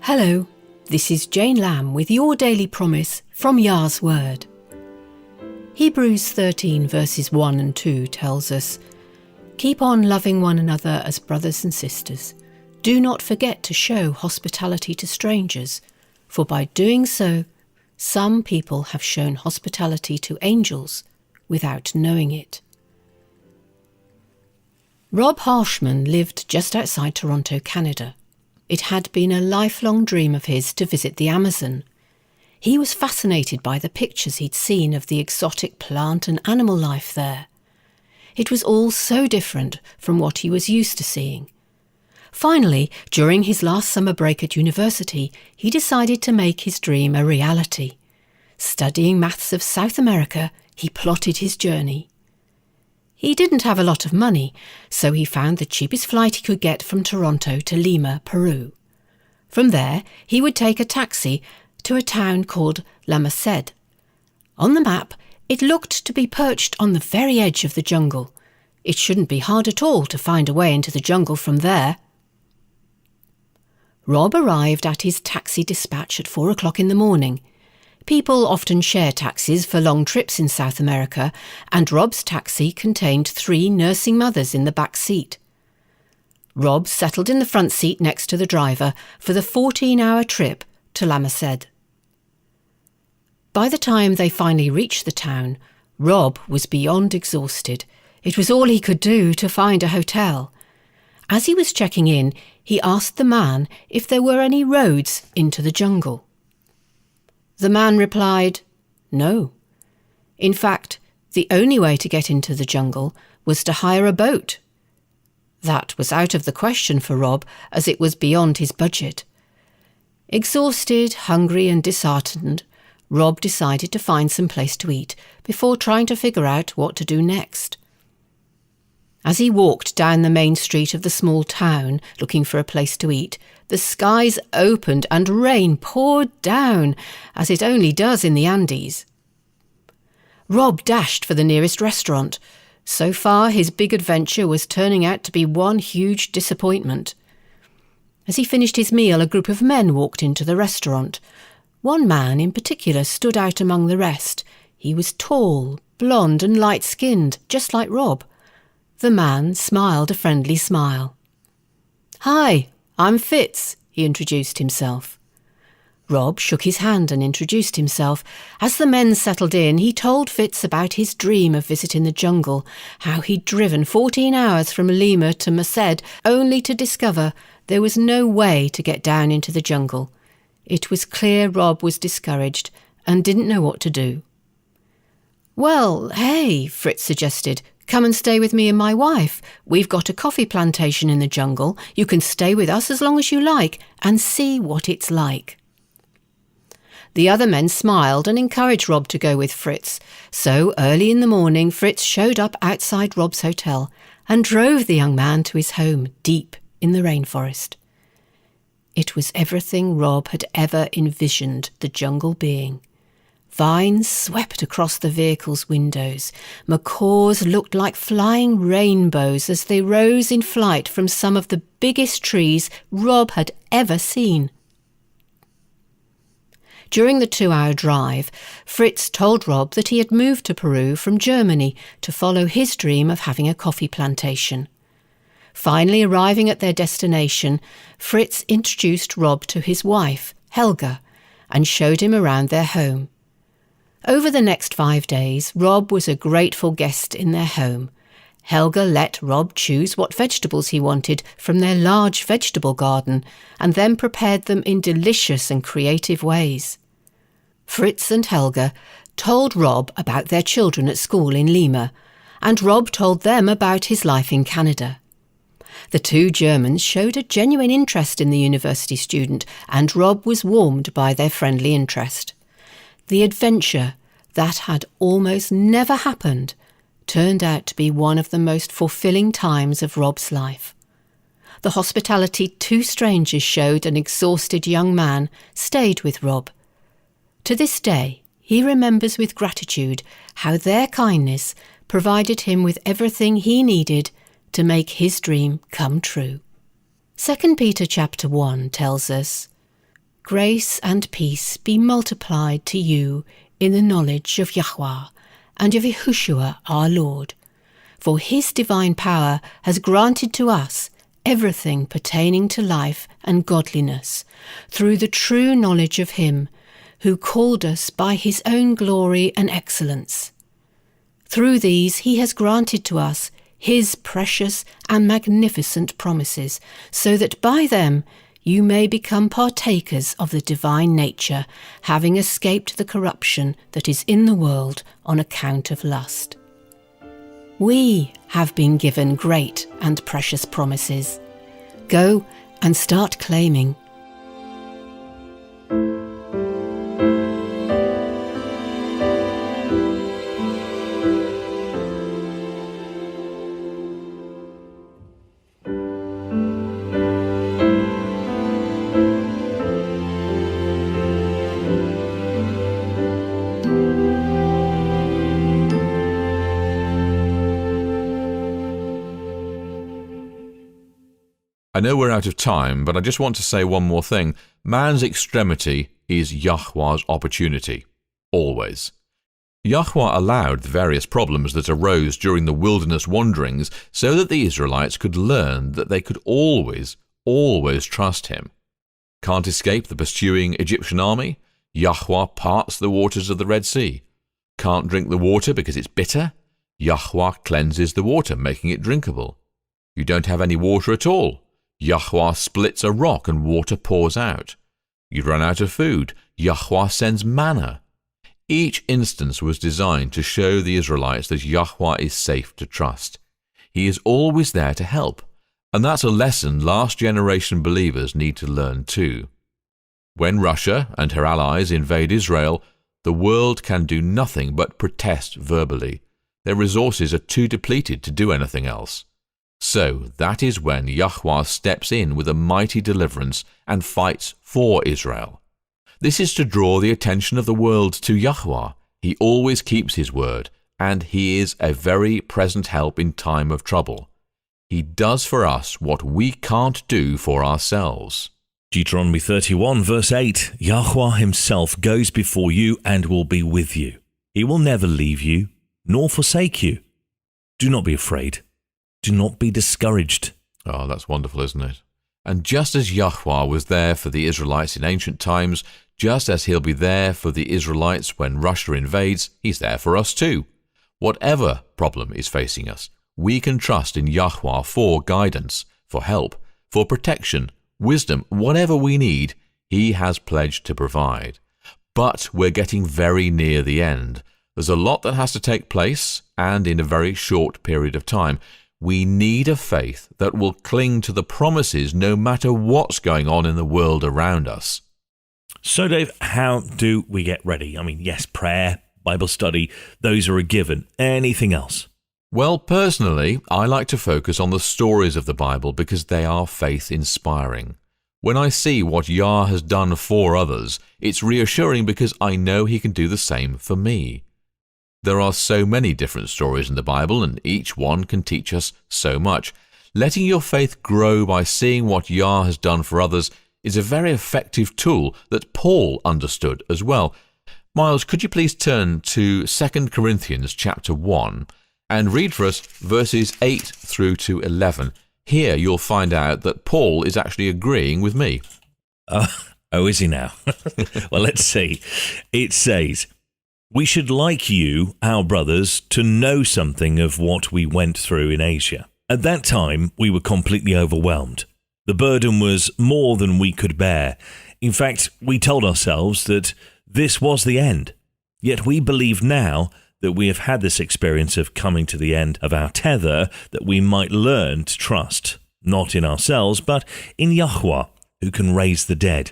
Hello, this is Jane Lamb with your Daily Promise from Yah's Word. Hebrews 13 verses 1 and 2 tells us, "Keep on loving one another as brothers and sisters. Do not forget to show hospitality to strangers, for by doing so, some people have shown hospitality to angels without knowing it." Rob Harshman lived just outside Toronto, Canada. It had been a lifelong dream of his to visit the Amazon. He was fascinated by the pictures he'd seen of the exotic plant and animal life there. It was all so different from what he was used to seeing. Finally, during his last summer break at university, he decided to make his dream a reality. Studying maths of South America, he plotted his journey. He didn't have a lot of money, so he found the cheapest flight he could get from Toronto to Lima, Peru. From there, he would take a taxi to a town called La Merced. On the map, it looked to be perched on the very edge of the jungle. It shouldn't be hard at all to find a way into the jungle from there. Rob arrived at his taxi dispatch at 4 o'clock in the morning. People often share taxis for long trips in South America, and Rob's taxi contained 3 nursing mothers in the back seat. Rob settled in the front seat next to the driver for the 14-hour trip to La Merced. By the time they finally reached the town, Rob was beyond exhausted. It was all he could do to find a hotel. As he was checking in, he asked the man if there were any roads into the jungle. The man replied, "No." In fact, the only way to get into the jungle was to hire a boat. That was out of the question for Rob, as it was beyond his budget. Exhausted, hungry and disheartened, Rob decided to find some place to eat before trying to figure out what to do next. As he walked down the main street of the small town looking for a place to eat, the skies opened and rain poured down, as it only does in the Andes. Rob dashed for the nearest restaurant. So far, his big adventure was turning out to be one huge disappointment. As he finished his meal, a group of men walked into the restaurant. One man in particular stood out among the rest. He was tall, blonde and light-skinned, just like Rob. The man smiled a friendly smile. "Hi, I'm Fitz," he introduced himself. Rob shook his hand and introduced himself. As the men settled in, he told Fitz about his dream of visiting the jungle, how he'd driven 14 hours from Lima to Merced only to discover there was no way to get down into the jungle. It was clear Rob was discouraged and didn't know what to do. "Well, hey," Fritz suggested, "come and stay with me and my wife. We've got a coffee plantation in the jungle. You can stay with us as long as you like and see what it's like." The other men smiled and encouraged Rob to go with Fritz. So early in the morning, Fritz showed up outside Rob's hotel and drove the young man to his home deep in the rainforest. It was everything Rob had ever envisioned the jungle being. Vines swept across the vehicle's windows. Macaws looked like flying rainbows as they rose in flight from some of the biggest trees Rob had ever seen. During the 2-hour drive, Fritz told Rob that he had moved to Peru from Germany to follow his dream of having a coffee plantation. Finally arriving at their destination, Fritz introduced Rob to his wife, Helga, and showed him around their home. Over the next 5 days, Rob was a grateful guest in their home. Helga let Rob choose what vegetables he wanted from their large vegetable garden and then prepared them in delicious and creative ways. Fritz and Helga told Rob about their children at school in Lima, and Rob told them about his life in Canada. The two Germans showed a genuine interest in the university student, and Rob was warmed by their friendly interest. The adventure that had almost never happened turned out to be one of the most fulfilling times of Rob's life. The hospitality two strangers showed an exhausted young man stayed with Rob. To this day, he remembers with gratitude how their kindness provided him with everything he needed to make his dream come true. 2 Peter chapter 1 tells us, "Grace and peace be multiplied to you in the knowledge of Yahuwah and of Yahushua our Lord. For his divine power has granted to us everything pertaining to life and godliness, through the true knowledge of him who called us by his own glory and excellence. Through these he has granted to us his precious and magnificent promises, so that by them you may become partakers of the divine nature, having escaped the corruption that is in the world on account of lust." We have been given great and precious promises. Go and start claiming. I know we're out of time, but I just want to say one more thing. Man's extremity is Yahweh's opportunity. Always. Yahuwah allowed the various problems that arose during the wilderness wanderings so that the Israelites could learn that they could always trust him. Can't escape the pursuing Egyptian army? Yahuwah parts the waters of the Red Sea. Can't drink the water because it's bitter? Yahuwah cleanses the water, making it drinkable. You don't have any water at all? Yahuwah splits a rock and water pours out. You run out of food. Yahuwah sends manna. Each instance was designed to show the Israelites that Yahuwah is safe to trust. He is always there to help, and that's a lesson last generation believers need to learn too. When Russia and her allies invade Israel, the world can do nothing but protest verbally. Their resources are too depleted to do anything else. So that is when Yahuwah steps in with a mighty deliverance and fights for Israel. This is to draw the attention of the world to Yahuwah. He always keeps his word, and he is a very present help in time of trouble. He does for us what we can't do for ourselves. Deuteronomy 31 verse 8, Yahuwah himself goes before you and will be with you. He will never leave you, nor forsake you. Do not be afraid. Do not be discouraged. Oh, that's wonderful, isn't it? And just as Yahuwah was there for the Israelites in ancient times, just as he'll be there for the Israelites when Russia invades, he's there for us too. Whatever problem is facing us, we can trust in Yahuwah for guidance, for help, for protection, wisdom, whatever we need, he has pledged to provide. But we're getting very near the end. There's a lot that has to take place, and in a very short period of time. We need a faith that will cling to the promises no matter what's going on in the world around us. So, Dave, how do we get ready? I mean, yes, prayer, Bible study, those are a given. Anything else? Well, personally, I like to focus on the stories of the Bible because they are faith-inspiring. When I see what Yah has done for others, it's reassuring because I know He can do the same for me. There are so many different stories in the Bible, and each one can teach us so much. Letting your faith grow by seeing what Yah has done for others is a very effective tool that Paul understood as well. Miles, could you please turn to 2 Corinthians chapter 1 and read for us verses 8 through to 11. Here you'll find out that Paul is actually agreeing with me. Oh, is he now? Well, let's see. It says, "We should like you, our brothers, to know something of what we went through in Asia. At that time, we were completely overwhelmed. The burden was more than we could bear. In fact, we told ourselves that this was the end. Yet we believe now that we have had this experience of coming to the end of our tether, that we might learn to trust, not in ourselves, but in Yahuwah, who can raise the dead.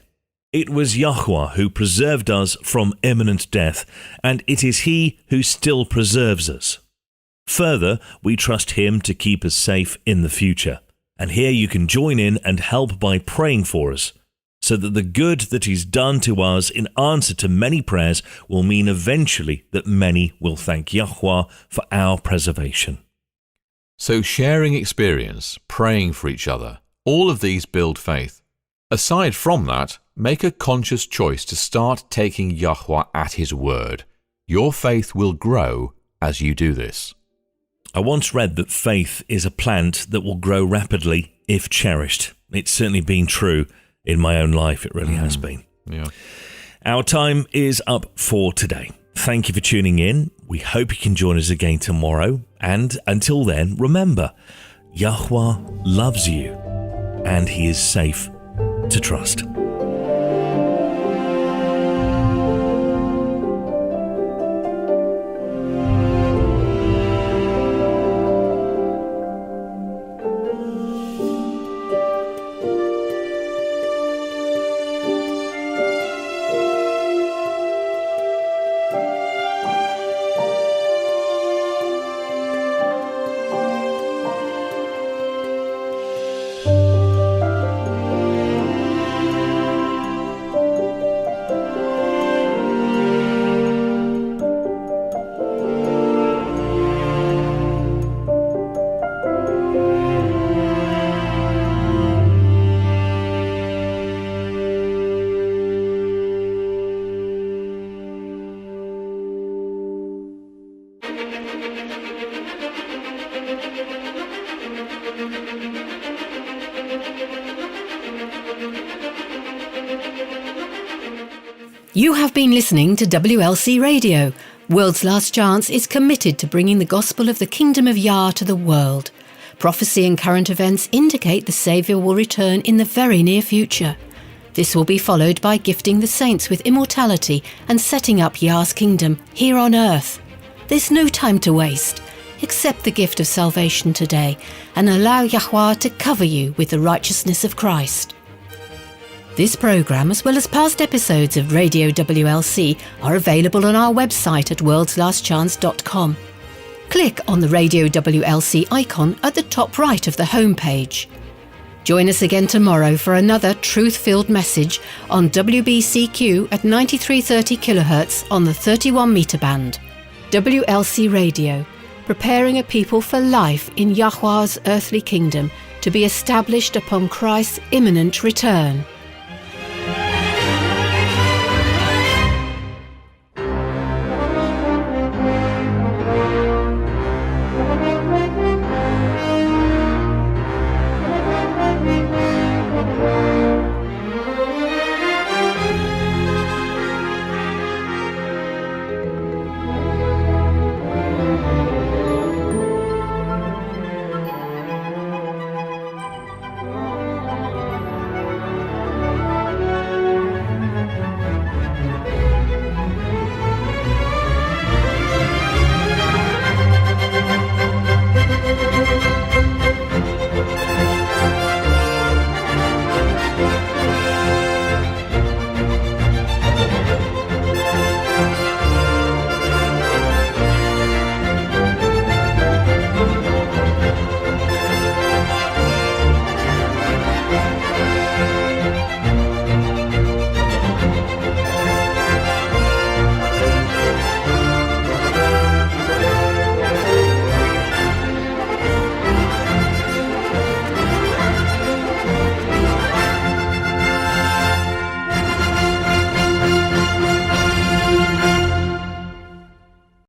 It was Yahuwah who preserved us from imminent death, and it is He who still preserves us. Further, we trust Him to keep us safe in the future. And here you can join in and help by praying for us, so that the good that He's done to us in answer to many prayers will mean eventually that many will thank Yahuwah for our preservation." So sharing experience, praying for each other, all of these build faith. Aside from that, make a conscious choice to start taking Yahuwah at His word. Your faith will grow as you do this. I once read that faith is a plant that will grow rapidly if cherished. It's certainly been true in my own life. It really has been. Yeah. Our time is up for today. Thank you for tuning in. We hope you can join us again tomorrow. And until then, remember, Yahuwah loves you and He is safe to trust. You have been listening to WLC Radio. World's Last Chance is committed to bringing the gospel of the Kingdom of Yah to the world. Prophecy and current events indicate the Saviour will return in the very near future. This will be followed by gifting the saints with immortality and setting up Yah's kingdom here on earth. There's no time to waste. Accept the gift of salvation today and allow Yahuwah to cover you with the righteousness of Christ. This programme, as well as past episodes of Radio WLC, are available on our website at worldslastchance.com. Click on the Radio WLC icon at the top right of the homepage. Join us again tomorrow for another truth-filled message on WBCQ at 9330 kHz on the 31 metre band. WLC Radio, preparing a people for life in Yahuwah's earthly kingdom to be established upon Christ's imminent return.